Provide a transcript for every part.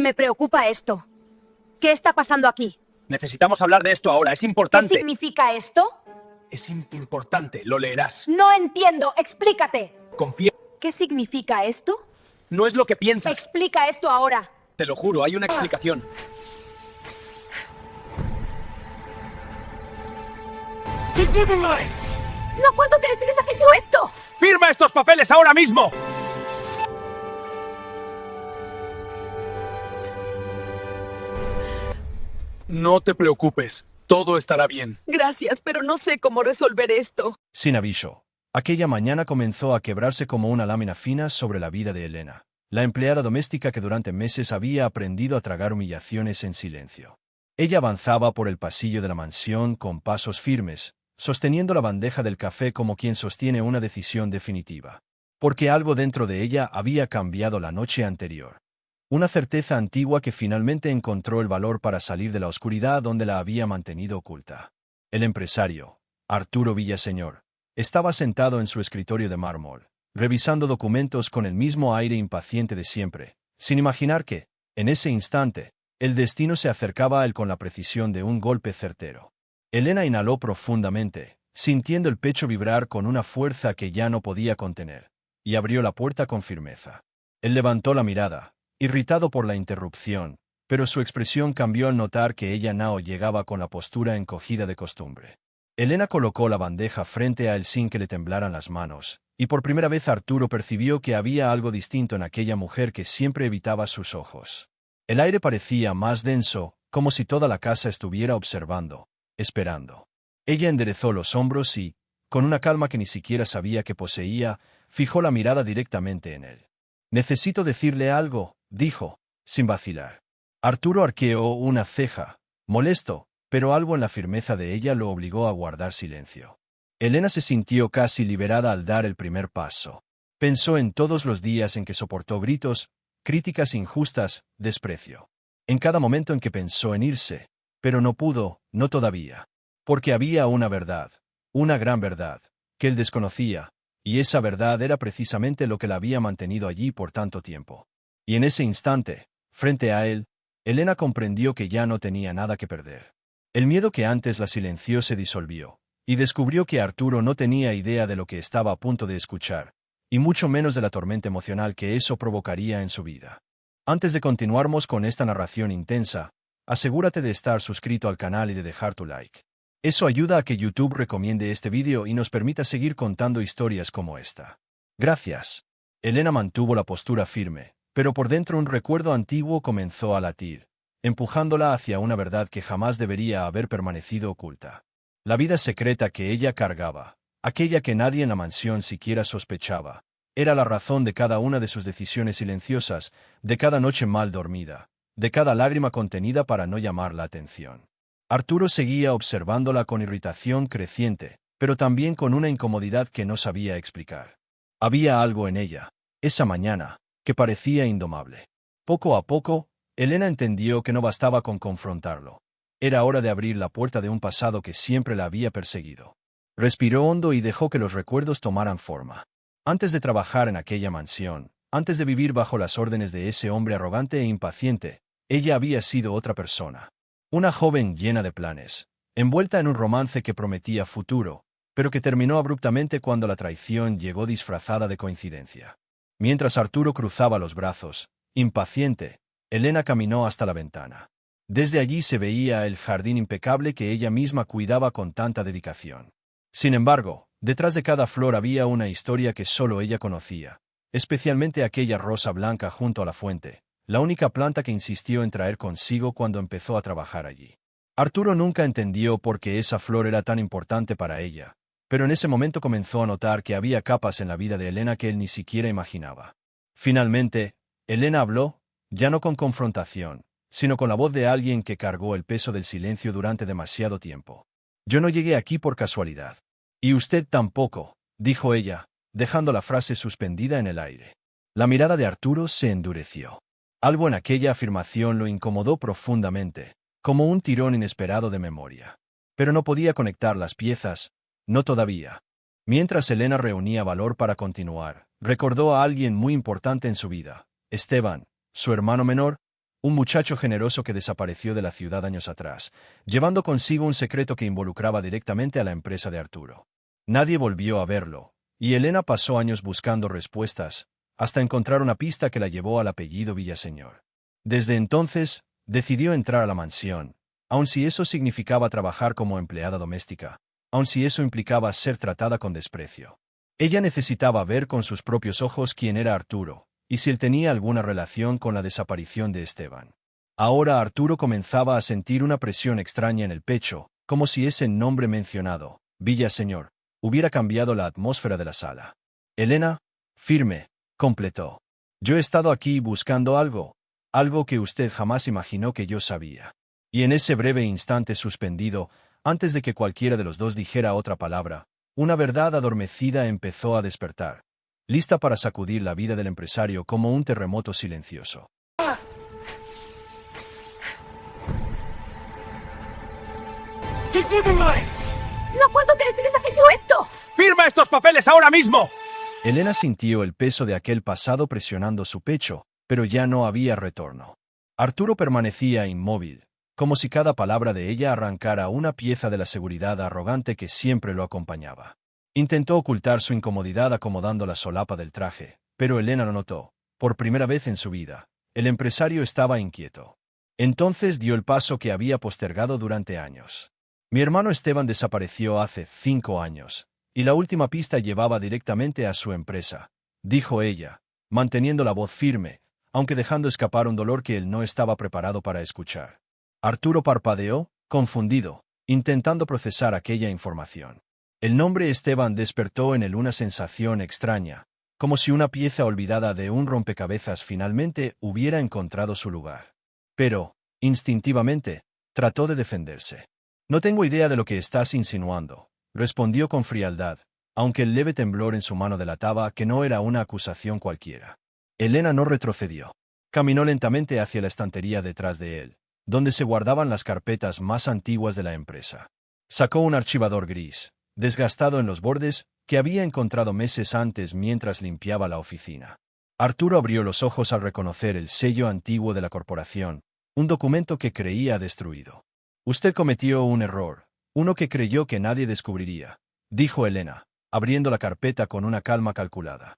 Me preocupa esto. ¿Qué está pasando aquí? Necesitamos hablar de esto ahora, es ¿Qué importante. significa esto? Es importante, lo leerás. No entiendo, explícate. Confía. ¿Qué significa esto? No es lo que piensas. Explica esto ahora. Te lo juro, hay una explicación. No puedo tener haciendo esto. ¡Firma estos papeles ahora mismo! No te preocupes, todo estará bien. Gracias, pero no sé cómo resolver esto. Sin aviso, aquella mañana comenzó a quebrarse como una lámina fina sobre la vida de Elena, la empleada doméstica que durante meses había aprendido a tragar humillaciones en silencio. Ella avanzaba por el pasillo de la mansión con pasos firmes, sosteniendo la bandeja del café como quien sostiene una decisión definitiva. Porque algo dentro de ella había cambiado la noche anterior. Una certeza antigua que finalmente encontró el valor para salir de la oscuridad donde la había mantenido oculta. El empresario, Arturo Villaseñor, estaba sentado en su escritorio de mármol, revisando documentos con el mismo aire impaciente de siempre, sin imaginar que, en ese instante, el destino se acercaba a él con la precisión de un golpe certero. Elena inhaló profundamente, sintiendo el pecho vibrar con una fuerza que ya no podía contener, y abrió la puerta con firmeza. Él levantó la mirada, irritado por la interrupción, pero su expresión cambió al notar que ella no llegaba con la postura encogida de costumbre. Elena colocó la bandeja frente a él sin que le temblaran las manos, y por primera vez Arturo percibió que había algo distinto en aquella mujer que siempre evitaba sus ojos. El aire parecía más denso, como si toda la casa estuviera observando, esperando. Ella enderezó los hombros y, con una calma que ni siquiera sabía que poseía, fijó la mirada directamente en él. «Necesito decirle algo», dijo, sin vacilar. Arturo arqueó una ceja, molesto, pero algo en la firmeza de ella lo obligó a guardar silencio. Elena se sintió casi liberada al dar el primer paso. Pensó en todos los días en que soportó gritos, críticas injustas, desprecio. En cada momento en que pensó en irse, pero no pudo, no todavía. Porque había una verdad, una gran verdad, que él desconocía, y esa verdad era precisamente lo que la había mantenido allí por tanto tiempo. Y en ese instante, frente a él, Elena comprendió que ya no tenía nada que perder. El miedo que antes la silenció se disolvió, y descubrió que Arturo no tenía idea de lo que estaba a punto de escuchar, y mucho menos de la tormenta emocional que eso provocaría en su vida. Antes de continuarmos con esta narración intensa, asegúrate de estar suscrito al canal y de dejar tu like. Eso ayuda a que YouTube recomiende este vídeo y nos permita seguir contando historias como esta. Gracias. Elena mantuvo la postura firme, pero por dentro un recuerdo antiguo comenzó a latir, empujándola hacia una verdad que jamás debería haber permanecido oculta. La vida secreta que ella cargaba, aquella que nadie en la mansión siquiera sospechaba, era la razón de cada una de sus decisiones silenciosas, de cada noche mal dormida, de cada lágrima contenida para no llamar la atención. Arturo seguía observándola con irritación creciente, pero también con una incomodidad que no sabía explicar. Había algo en ella, esa mañana, que parecía indomable. Poco a poco, Elena entendió que no bastaba con confrontarlo. Era hora de abrir la puerta de un pasado que siempre la había perseguido. Respiró hondo y dejó que los recuerdos tomaran forma. Antes de trabajar en aquella mansión, antes de vivir bajo las órdenes de ese hombre arrogante e impaciente, ella había sido otra persona. Una joven llena de planes, envuelta en un romance que prometía futuro, pero que terminó abruptamente cuando la traición llegó disfrazada de coincidencia. Mientras Arturo cruzaba los brazos, impaciente, Elena caminó hasta la ventana. Desde allí se veía el jardín impecable que ella misma cuidaba con tanta dedicación. Sin embargo, detrás de cada flor había una historia que solo ella conocía, especialmente aquella rosa blanca junto a la fuente, la única planta que insistió en traer consigo cuando empezó a trabajar allí. Arturo nunca entendió por qué esa flor era tan importante para ella, pero en ese momento comenzó a notar que había capas en la vida de Elena que él ni siquiera imaginaba. Finalmente, Elena habló, ya no con confrontación, sino con la voz de alguien que cargó el peso del silencio durante demasiado tiempo. «Yo no llegué aquí por casualidad. Y usted tampoco», dijo ella, dejando la frase suspendida en el aire. La mirada de Arturo se endureció. Algo en aquella afirmación lo incomodó profundamente, como un tirón inesperado de memoria. Pero no podía conectar las piezas, no todavía. Mientras Elena reunía valor para continuar, recordó a alguien muy importante en su vida, Esteban, su hermano menor, un muchacho generoso que desapareció de la ciudad años atrás, llevando consigo un secreto que involucraba directamente a la empresa de Arturo. Nadie volvió a verlo, y Elena pasó años buscando respuestas, hasta encontrar una pista que la llevó al apellido Villaseñor. Desde entonces, decidió entrar a la mansión, aun si eso significaba trabajar como empleada doméstica, aun si eso implicaba ser tratada con desprecio. Ella necesitaba ver con sus propios ojos quién era Arturo, y si él tenía alguna relación con la desaparición de Esteban. Ahora Arturo comenzaba a sentir una presión extraña en el pecho, como si ese nombre mencionado, Villaseñor, hubiera cambiado la atmósfera de la sala. Elena, firme, completó. Yo he estado aquí buscando algo que usted jamás imaginó que yo sabía. Y en ese breve instante suspendido, antes de que cualquiera de los dos dijera otra palabra, una verdad adormecida empezó a despertar, lista para sacudir la vida del empresario como un terremoto silencioso. ¡No puedo creer que les has hecho esto! ¡Firma estos papeles ahora mismo! Elena sintió el peso de aquel pasado presionando su pecho, pero ya no había retorno. Arturo permanecía inmóvil, como si cada palabra de ella arrancara una pieza de la seguridad arrogante que siempre lo acompañaba. Intentó ocultar su incomodidad acomodando la solapa del traje, pero Elena lo notó. Por primera vez en su vida, el empresario estaba inquieto. Entonces dio el paso que había postergado durante años. Mi hermano Esteban desapareció hace 5 años, y la última pista llevaba directamente a su empresa, dijo ella, manteniendo la voz firme, aunque dejando escapar un dolor que él no estaba preparado para escuchar. Arturo parpadeó, confundido, intentando procesar aquella información. El nombre Esteban despertó en él una sensación extraña, como si una pieza olvidada de un rompecabezas finalmente hubiera encontrado su lugar. Pero, instintivamente, trató de defenderse. No tengo idea de lo que estás insinuando, respondió con frialdad, aunque el leve temblor en su mano delataba que no era una acusación cualquiera. Elena no retrocedió. Caminó lentamente hacia la estantería detrás de él, donde se guardaban las carpetas más antiguas de la empresa. Sacó un archivador gris, desgastado en los bordes, que había encontrado meses antes mientras limpiaba la oficina. Arturo abrió los ojos al reconocer el sello antiguo de la corporación, un documento que creía destruido. Usted cometió un error, uno que creyó que nadie descubriría, dijo Elena, abriendo la carpeta con una calma calculada.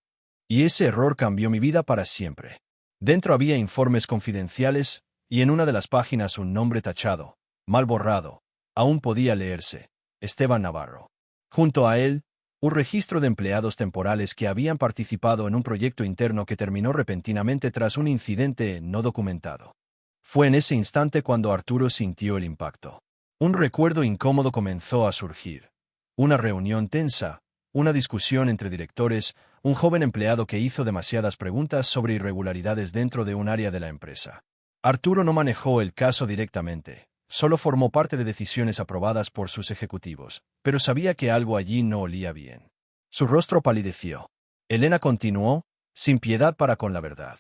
Y ese error cambió mi vida para siempre. Dentro había informes confidenciales, y en una de las páginas un nombre tachado, mal borrado, aún podía leerse, Esteban Navarro. Junto a él, un registro de empleados temporales que habían participado en un proyecto interno que terminó repentinamente tras un incidente no documentado. Fue en ese instante cuando Arturo sintió el impacto. Un recuerdo incómodo comenzó a surgir. Una reunión tensa, una discusión entre directores, un joven empleado que hizo demasiadas preguntas sobre irregularidades dentro de un área de la empresa. Arturo no manejó el caso directamente, solo formó parte de decisiones aprobadas por sus ejecutivos, pero sabía que algo allí no olía bien. Su rostro palideció. Elena continuó, sin piedad para con la verdad.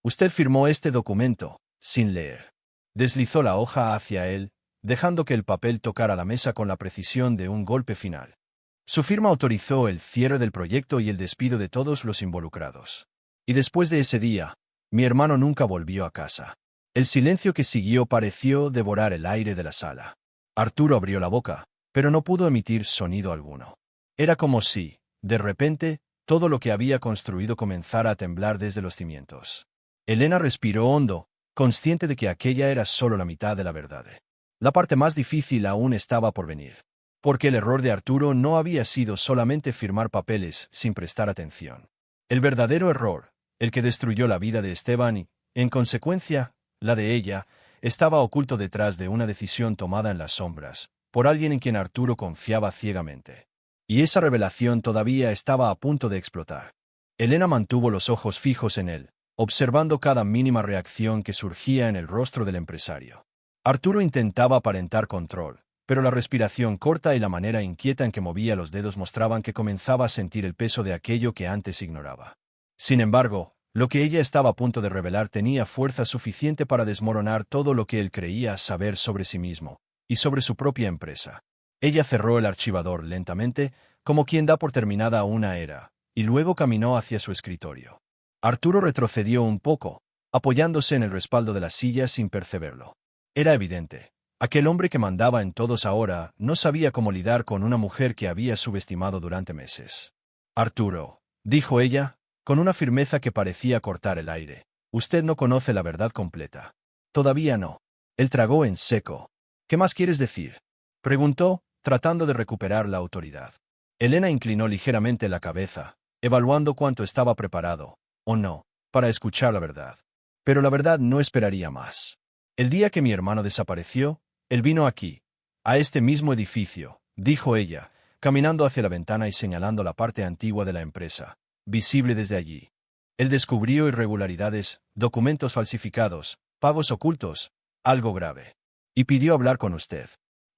Usted firmó este documento, sin leer. Deslizó la hoja hacia él, dejando que el papel tocara la mesa con la precisión de un golpe final. Su firma autorizó el cierre del proyecto y el despido de todos los involucrados. Y después de ese día, mi hermano nunca volvió a casa. El silencio que siguió pareció devorar el aire de la sala. Arturo abrió la boca, pero no pudo emitir sonido alguno. Era como si, de repente, todo lo que había construido comenzara a temblar desde los cimientos. Elena respiró hondo, consciente de que aquella era solo la mitad de la verdad. La parte más difícil aún estaba por venir. Porque el error de Arturo no había sido solamente firmar papeles sin prestar atención. El verdadero error, el que destruyó la vida de Esteban y, en consecuencia, la de ella, estaba oculto detrás de una decisión tomada en las sombras, por alguien en quien Arturo confiaba ciegamente. Y esa revelación todavía estaba a punto de explotar. Elena mantuvo los ojos fijos en él, observando cada mínima reacción que surgía en el rostro del empresario. Arturo intentaba aparentar control, pero la respiración corta y la manera inquieta en que movía los dedos mostraban que comenzaba a sentir el peso de aquello que antes ignoraba. Sin embargo, lo que ella estaba a punto de revelar tenía fuerza suficiente para desmoronar todo lo que él creía saber sobre sí mismo, y sobre su propia empresa. Ella cerró el archivador lentamente, como quien da por terminada una era, y luego caminó hacia su escritorio. Arturo retrocedió un poco, apoyándose en el respaldo de la silla sin perceberlo. Era evidente. Aquel hombre que mandaba en todos ahora no sabía cómo lidiar con una mujer que había subestimado durante meses. Arturo, dijo ella, con una firmeza que parecía cortar el aire, usted no conoce la verdad completa. Todavía no. Él tragó en seco. ¿Qué más quieres decir? Preguntó, tratando de recuperar la autoridad. Elena inclinó ligeramente la cabeza, evaluando cuánto estaba preparado, o no, para escuchar la verdad. Pero la verdad no esperaría más. El día que mi hermano desapareció, él vino aquí, a este mismo edificio, dijo ella, caminando hacia la ventana y señalando la parte antigua de la empresa, visible desde allí. Él descubrió irregularidades, documentos falsificados, pagos ocultos, algo grave. Y pidió hablar con usted.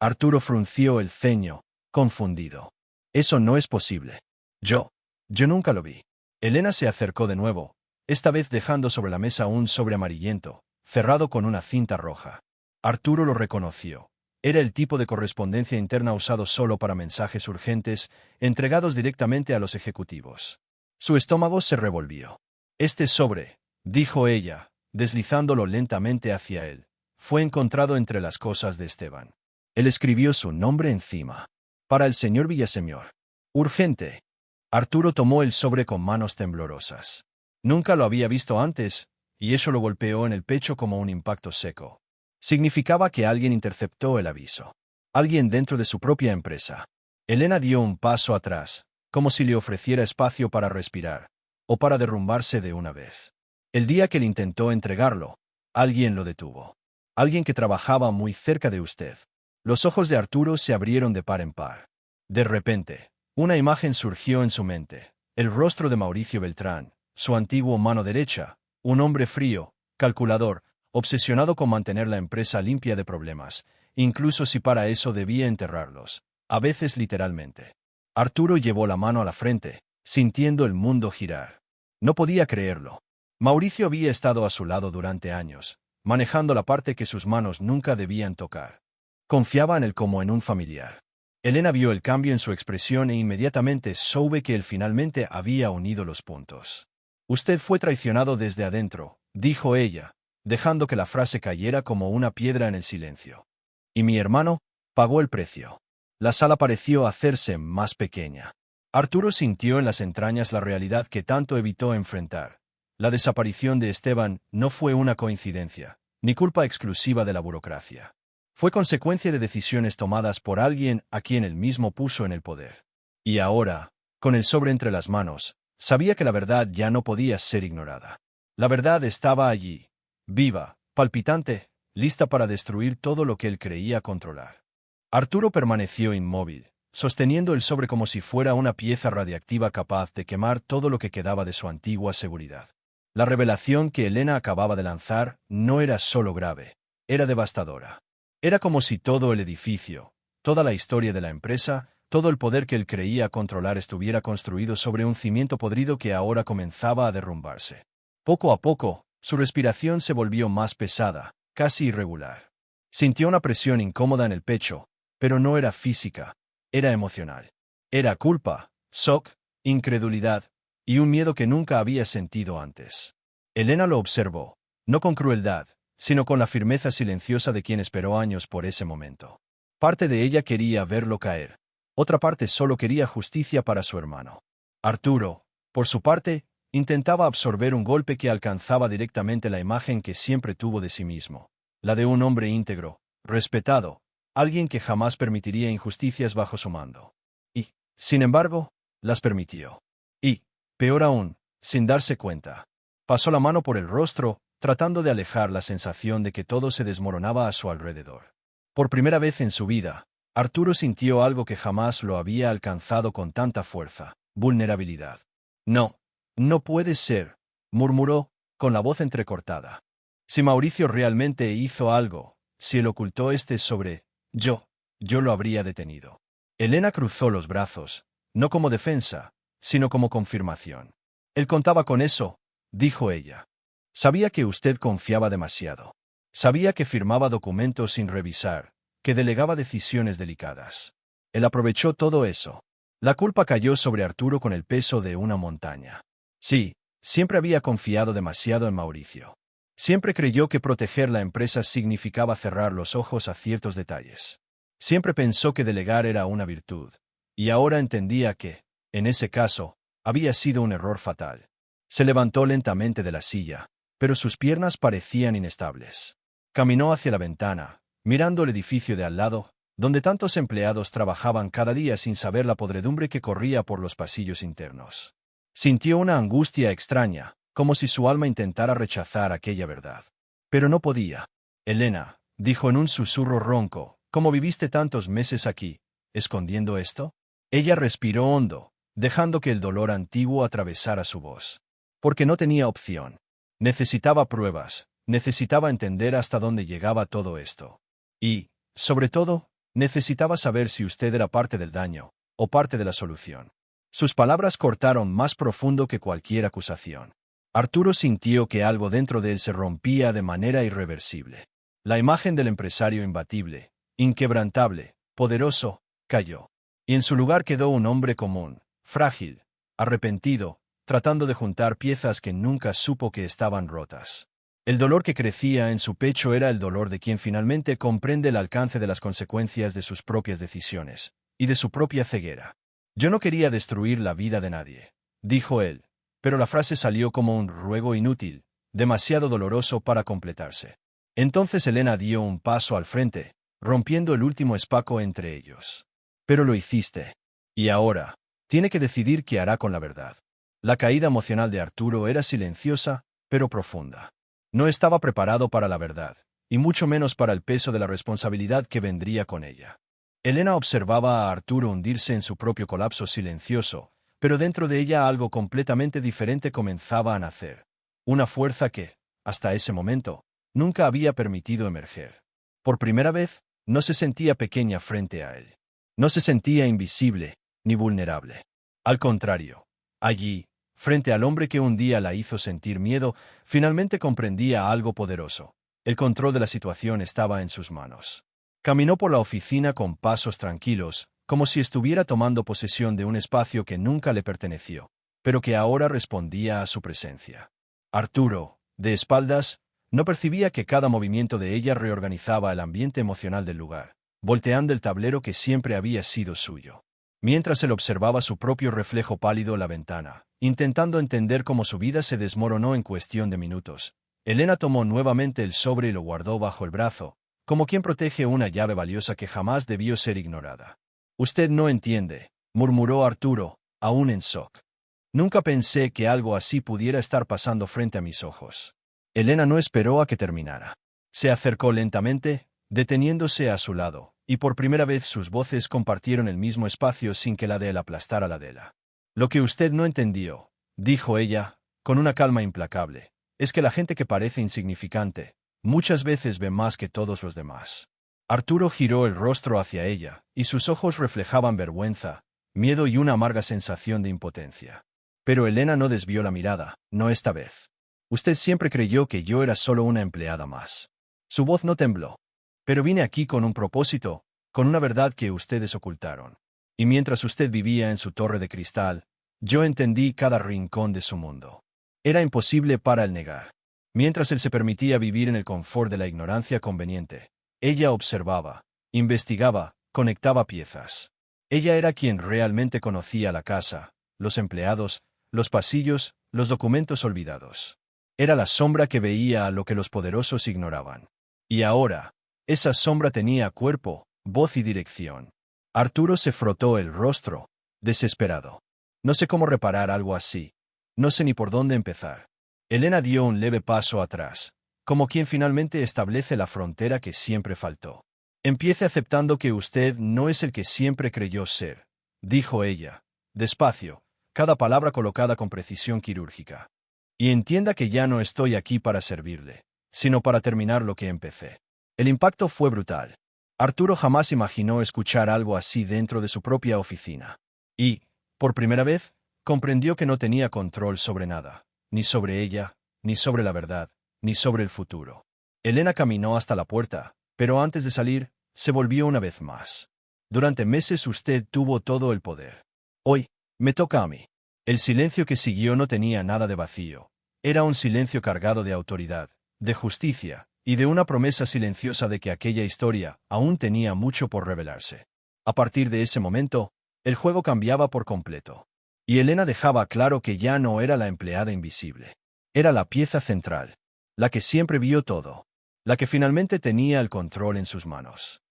Arturo frunció el ceño, confundido. Eso no es posible. Yo nunca lo vi. Elena se acercó de nuevo, esta vez dejando sobre la mesa un sobre amarillento, cerrado con una cinta roja. Arturo lo reconoció. Era el tipo de correspondencia interna usado solo para mensajes urgentes, entregados directamente a los ejecutivos. Su estómago se revolvió. Este sobre, dijo ella, deslizándolo lentamente hacia él, fue encontrado entre las cosas de Esteban. Él escribió su nombre encima. Para el señor Villaseñor. Urgente. Arturo tomó el sobre con manos temblorosas. Nunca lo había visto antes, y eso lo golpeó en el pecho como un impacto seco. Significaba que alguien interceptó el aviso. Alguien dentro de su propia empresa. Elena dio un paso atrás, como si le ofreciera espacio para respirar, o para derrumbarse de una vez. El día que le intentó entregarlo, alguien lo detuvo. Alguien que trabajaba muy cerca de usted. Los ojos de Arturo se abrieron de par en par. De repente, una imagen surgió en su mente. El rostro de Mauricio Beltrán, su antiguo mano derecha, un hombre frío, calculador, obsesionado con mantener la empresa limpia de problemas, incluso si para eso debía enterrarlos, a veces literalmente. Arturo llevó la mano a la frente, sintiendo el mundo girar. No podía creerlo. Mauricio había estado a su lado durante años, manejando la parte que sus manos nunca debían tocar. Confiaba en él como en un familiar. Elena vio el cambio en su expresión e inmediatamente soube que él finalmente había unido los puntos. Usted fue traicionado desde adentro, dijo ella, dejando que la frase cayera como una piedra en el silencio. Y mi hermano pagó el precio. La sala pareció hacerse más pequeña. Arturo sintió en las entrañas la realidad que tanto evitó enfrentar. La desaparición de Esteban no fue una coincidencia, ni culpa exclusiva de la burocracia. Fue consecuencia de decisiones tomadas por alguien a quien él mismo puso en el poder. Y ahora, con el sobre entre las manos, sabía que la verdad ya no podía ser ignorada. La verdad estaba allí, viva, palpitante, lista para destruir todo lo que él creía controlar. Arturo permaneció inmóvil, sosteniendo el sobre como si fuera una pieza radiactiva capaz de quemar todo lo que quedaba de su antigua seguridad. La revelación que Elena acababa de lanzar no era solo grave, era devastadora. Era como si todo el edificio, toda la historia de la empresa, todo el poder que él creía controlar estuviera construido sobre un cimiento podrido que ahora comenzaba a derrumbarse. Poco a poco, su respiración se volvió más pesada, casi irregular. Sintió una presión incómoda en el pecho, pero no era física, era emocional. Era culpa, shock, incredulidad, y un miedo que nunca había sentido antes. Elena lo observó, no con crueldad, sino con la firmeza silenciosa de quien esperó años por ese momento. Parte de ella quería verlo caer. Otra parte solo quería justicia para su hermano. Arturo, por su parte, intentaba absorber un golpe que alcanzaba directamente la imagen que siempre tuvo de sí mismo, la de un hombre íntegro, respetado, alguien que jamás permitiría injusticias bajo su mando. Y, sin embargo, las permitió. Y, peor aún, sin darse cuenta, pasó la mano por el rostro, tratando de alejar la sensación de que todo se desmoronaba a su alrededor. Por primera vez en su vida, Arturo sintió algo que jamás lo había alcanzado con tanta fuerza: vulnerabilidad. No, no puede ser, murmuró, con la voz entrecortada. Si Mauricio realmente hizo algo, si él ocultó este sobre, yo lo habría detenido. Elena cruzó los brazos, no como defensa, sino como confirmación. Él contaba con eso, dijo ella. Sabía que usted confiaba demasiado. Sabía que firmaba documentos sin revisar, que delegaba decisiones delicadas. Él aprovechó todo eso. La culpa cayó sobre Arturo con el peso de una montaña. Sí, siempre había confiado demasiado en Mauricio. Siempre creyó que proteger la empresa significaba cerrar los ojos a ciertos detalles. Siempre pensó que delegar era una virtud. Y ahora entendía que, en ese caso, había sido un error fatal. Se levantó lentamente de la silla, pero sus piernas parecían inestables. Caminó hacia la ventana, mirando el edificio de al lado, donde tantos empleados trabajaban cada día sin saber la podredumbre que corría por los pasillos internos. Sintió una angustia extraña, como si su alma intentara rechazar aquella verdad. Pero no podía. Elena, dijo en un susurro ronco, ¿cómo viviste tantos meses aquí, escondiendo esto? Ella respiró hondo, dejando que el dolor antiguo atravesara su voz. Porque no tenía opción. Necesitaba pruebas, necesitaba entender hasta dónde llegaba todo esto. Y, sobre todo, necesitaba saber si usted era parte del daño, o parte de la solución. Sus palabras cortaron más profundo que cualquier acusación. Arturo sintió que algo dentro de él se rompía de manera irreversible. La imagen del empresario imbatible, inquebrantable, poderoso, cayó. Y en su lugar quedó un hombre común, frágil, arrepentido, tratando de juntar piezas que nunca supo que estaban rotas. El dolor que crecía en su pecho era el dolor de quien finalmente comprende el alcance de las consecuencias de sus propias decisiones, y de su propia ceguera. Yo no quería destruir la vida de nadie, dijo él, pero la frase salió como un ruego inútil, demasiado doloroso para completarse. Entonces Elena dio un paso al frente, rompiendo el último espacio entre ellos. Pero lo hiciste. Y ahora, tiene que decidir qué hará con la verdad. La caída emocional de Arturo era silenciosa, pero profunda. No estaba preparado para la verdad, y mucho menos para el peso de la responsabilidad que vendría con ella. Elena observaba a Arturo hundirse en su propio colapso silencioso, pero dentro de ella algo completamente diferente comenzaba a nacer. Una fuerza que, hasta ese momento, nunca había permitido emerger. Por primera vez, no se sentía pequeña frente a él. No se sentía invisible, ni vulnerable. Al contrario, allí, frente al hombre que un día la hizo sentir miedo, finalmente comprendía algo poderoso. El control de la situación estaba en sus manos. Caminó por la oficina con pasos tranquilos, como si estuviera tomando posesión de un espacio que nunca le perteneció, pero que ahora respondía a su presencia. Arturo, de espaldas, no percibía que cada movimiento de ella reorganizaba el ambiente emocional del lugar, volteando el tablero que siempre había sido suyo. Mientras él observaba su propio reflejo pálido en la ventana, intentando entender cómo su vida se desmoronó en cuestión de minutos, Elena tomó nuevamente el sobre y lo guardó bajo el brazo, como quien protege una llave valiosa que jamás debió ser ignorada. «Usted no entiende», murmuró Arturo, aún en shock. «Nunca pensé que algo así pudiera estar pasando frente a mis ojos». Elena no esperó a que terminara. Se acercó lentamente, deteniéndose a su lado, y por primera vez sus voces compartieron el mismo espacio sin que la de él aplastara la de ella. «Lo que usted no entendió», dijo ella, con una calma implacable, «es que la gente que parece insignificante, muchas veces ve más que todos los demás». Arturo giró el rostro hacia ella, y sus ojos reflejaban vergüenza, miedo y una amarga sensación de impotencia. Pero Elena no desvió la mirada, no esta vez. «Usted siempre creyó que yo era solo una empleada más». Su voz no tembló. «Pero vine aquí con un propósito, con una verdad que ustedes ocultaron. Y mientras usted vivía en su torre de cristal, yo entendí cada rincón de su mundo. Era imposible para él negar. Mientras él se permitía vivir en el confort de la ignorancia conveniente, ella observaba, investigaba, conectaba piezas. Ella era quien realmente conocía la casa, los empleados, los pasillos, los documentos olvidados. Era la sombra que veía a lo que los poderosos ignoraban. Y ahora, esa sombra tenía cuerpo, voz y dirección. Arturo se frotó el rostro, desesperado. «No sé cómo reparar algo así. No sé ni por dónde empezar». Elena dio un leve paso atrás, como quien finalmente establece la frontera que siempre faltó. «Empiece aceptando que usted no es el que siempre creyó ser», dijo ella, despacio, cada palabra colocada con precisión quirúrgica. «Y entienda que ya no estoy aquí para servirle, sino para terminar lo que empecé». El impacto fue brutal. Arturo jamás imaginó escuchar algo así dentro de su propia oficina. Y, por primera vez, comprendió que no tenía control sobre nada, ni sobre ella, ni sobre la verdad, ni sobre el futuro. Elena caminó hasta la puerta, pero antes de salir, se volvió una vez más. «Durante meses usted tuvo todo el poder. Hoy, me toca a mí». El silencio que siguió no tenía nada de vacío. Era un silencio cargado de autoridad, de justicia, y de una promesa silenciosa de que aquella historia aún tenía mucho por revelarse. A partir de ese momento, el juego cambiaba por completo. Y Elena dejaba claro que ya no era la empleada invisible. Era la pieza central, la que siempre vio todo, la que finalmente tenía el control en sus manos.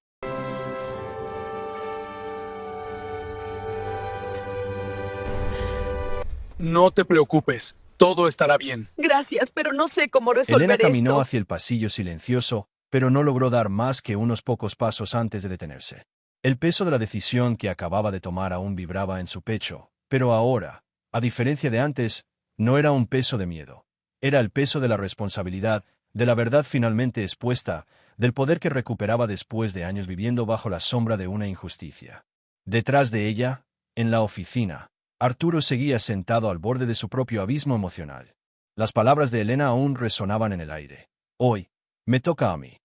No te preocupes, todo estará bien. Gracias, pero no sé cómo resolver Elena caminó esto. hacia el pasillo silencioso, pero no logró dar más que unos pocos pasos antes de detenerse. El peso de la decisión que acababa de tomar aún vibraba en su pecho, pero ahora, a diferencia de antes, no era un peso de miedo. Era el peso de la responsabilidad, de la verdad finalmente expuesta, del poder que recuperaba después de años viviendo bajo la sombra de una injusticia. Detrás de ella, en la oficina, Arturo seguía sentado al borde de su propio abismo emocional. Las palabras de Elena aún resonaban en el aire. Hoy, me toca a mí.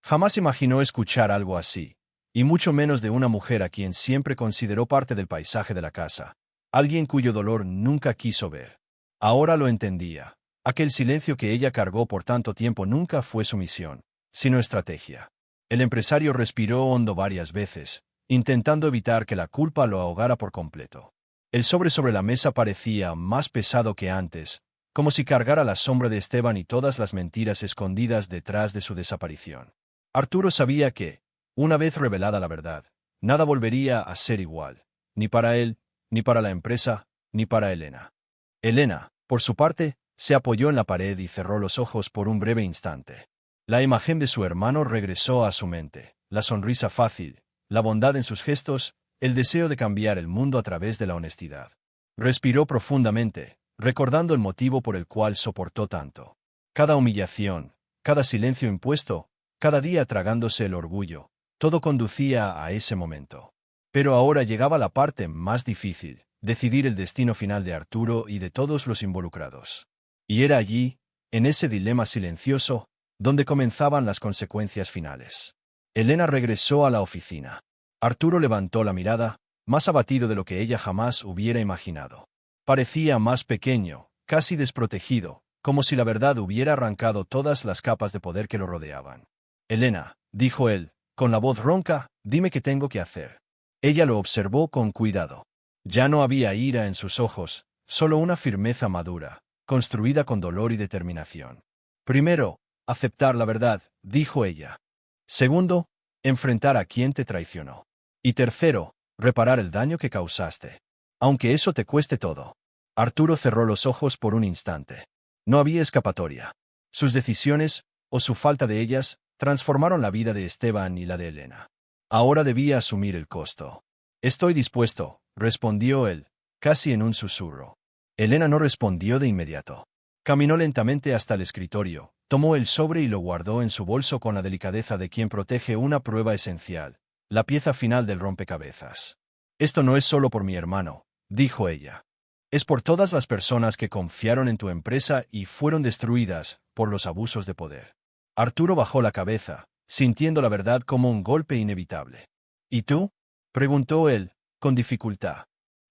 Jamás imaginó escuchar algo así, y mucho menos de una mujer a quien siempre consideró parte del paisaje de la casa, alguien cuyo dolor nunca quiso ver. Ahora lo entendía. Aquel silencio que ella cargó por tanto tiempo nunca fue su misión, sino estrategia. El empresario respiró hondo varias veces, intentando evitar que la culpa lo ahogara por completo. El sobre la mesa parecía más pesado que antes, como si cargara la sombra de Esteban y todas las mentiras escondidas detrás de su desaparición. Arturo sabía que, una vez revelada la verdad, nada volvería a ser igual, ni para él, ni para la empresa, ni para Elena. Elena, por su parte, se apoyó en la pared y cerró los ojos por un breve instante. La imagen de su hermano regresó a su mente, la sonrisa fácil, la bondad en sus gestos, el deseo de cambiar el mundo a través de la honestidad. Respiró profundamente, recordando el motivo por el cual soportó tanto. Cada humillación, cada silencio impuesto, cada día tragándose el orgullo, todo conducía a ese momento. Pero ahora llegaba la parte más difícil, decidir el destino final de Arturo y de todos los involucrados. Y era allí, en ese dilema silencioso, donde comenzaban las consecuencias finales. Elena regresó a la oficina. Arturo levantó la mirada, más abatido de lo que ella jamás hubiera imaginado. Parecía más pequeño, casi desprotegido, como si la verdad hubiera arrancado todas las capas de poder que lo rodeaban. Elena, dijo él, con la voz ronca, dime qué tengo que hacer. Ella lo observó con cuidado. Ya no había ira en sus ojos, solo una firmeza madura, construida con dolor y determinación. Primero, aceptar la verdad, dijo ella. Segundo, enfrentar a quien te traicionó. Y tercero, reparar el daño que causaste. Aunque eso te cueste todo. Arturo cerró los ojos por un instante. No había escapatoria. Sus decisiones, o su falta de ellas, transformaron la vida de Esteban y la de Elena. Ahora debía asumir el costo. Estoy dispuesto, respondió él, casi en un susurro. Elena no respondió de inmediato. Caminó lentamente hasta el escritorio, tomó el sobre y lo guardó en su bolso con la delicadeza de quien protege una prueba esencial, la pieza final del rompecabezas. Esto no es solo por mi hermano, dijo ella. Es por todas las personas que confiaron en tu empresa y fueron destruidas por los abusos de poder. Arturo bajó la cabeza, sintiendo la verdad como un golpe inevitable. ¿Y tú? Preguntó él, con dificultad.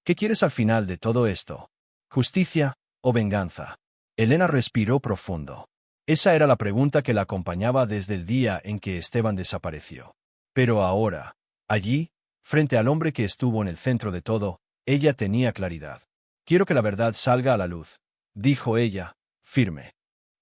¿Qué quieres al final de todo esto? ¿Justicia o venganza? Elena respiró profundo. Esa era la pregunta que la acompañaba desde el día en que Esteban desapareció. Pero ahora, allí, frente al hombre que estuvo en el centro de todo, ella tenía claridad. Quiero que la verdad salga a la luz, dijo ella, firme.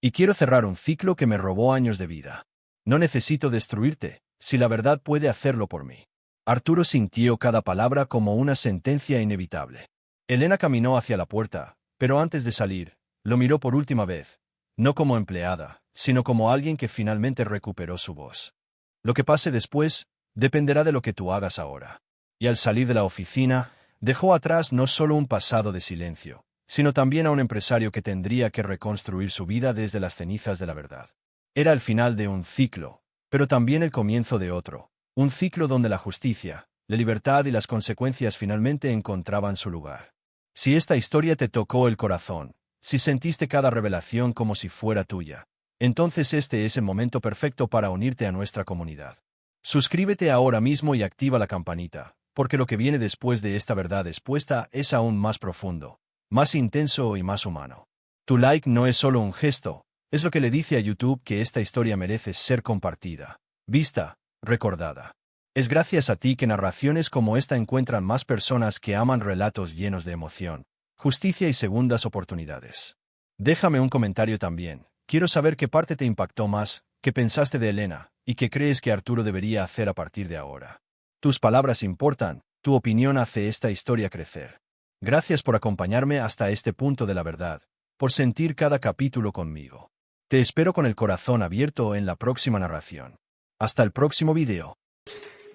Y quiero cerrar un ciclo que me robó años de vida. No necesito destruirte, si la verdad puede hacerlo por mí. Arturo sintió cada palabra como una sentencia inevitable. Elena caminó hacia la puerta, pero antes de salir, lo miró por última vez, no como empleada, sino como alguien que finalmente recuperó su voz. Lo que pase después, dependerá de lo que tú hagas ahora. Y al salir de la oficina, dejó atrás no solo un pasado de silencio, sino también a un empresario que tendría que reconstruir su vida desde las cenizas de la verdad. Era el final de un ciclo, pero también el comienzo de otro, un ciclo donde la justicia, la libertad y las consecuencias finalmente encontraban su lugar. Si esta historia te tocó el corazón, si sentiste cada revelación como si fuera tuya, entonces este es el momento perfecto para unirte a nuestra comunidad. Suscríbete ahora mismo y activa la campanita, porque lo que viene después de esta verdad expuesta es aún más profundo, más intenso y más humano. Tu like no es solo un gesto, Es lo que le dice a YouTube que esta historia merece ser compartida, vista, recordada. Es gracias a ti que narraciones como esta encuentran más personas que aman relatos llenos de emoción, justicia y segundas oportunidades. Déjame un comentario también. Quiero saber qué parte te impactó más, qué pensaste de Elena, y qué crees que Arturo debería hacer a partir de ahora. Tus palabras importan, tu opinión hace esta historia crecer. Gracias por acompañarme hasta este punto de la verdad, por sentir cada capítulo conmigo. Te espero con el corazón abierto en la próxima narración. Hasta el próximo video.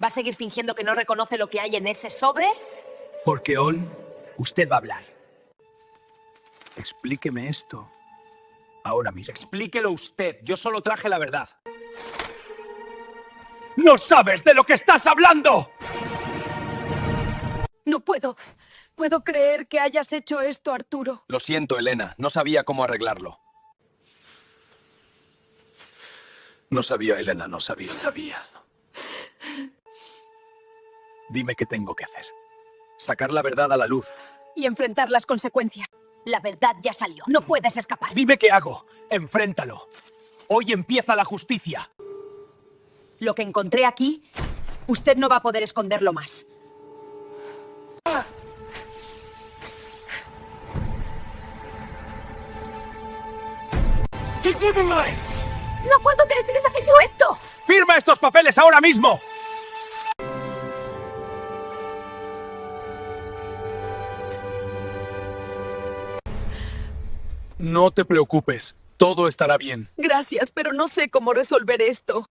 ¿Va a seguir fingiendo que no reconoce lo que hay en ese sobre? Porque usted va a hablar. Explíqueme esto. Ahora mismo. Explíquelo usted. Yo solo traje la verdad. ¡No sabes de lo que estás hablando! No puedo creer que hayas hecho esto, Arturo. Lo siento, Elena. No sabía cómo arreglarlo. No sabía, Elena, no sabía. Dime qué tengo que hacer. Sacar la verdad a la luz. Y enfrentar las consecuencias. La verdad ya salió. No puedes escapar. Dime qué hago. Enfréntalo. Hoy empieza la justicia. Lo que encontré aquí, usted no va a poder esconderlo más. ¡No puedo creer que les has hecho esto! ¡Firma estos papeles ahora mismo! No te preocupes. Todo estará bien. Gracias, pero no sé cómo resolver esto.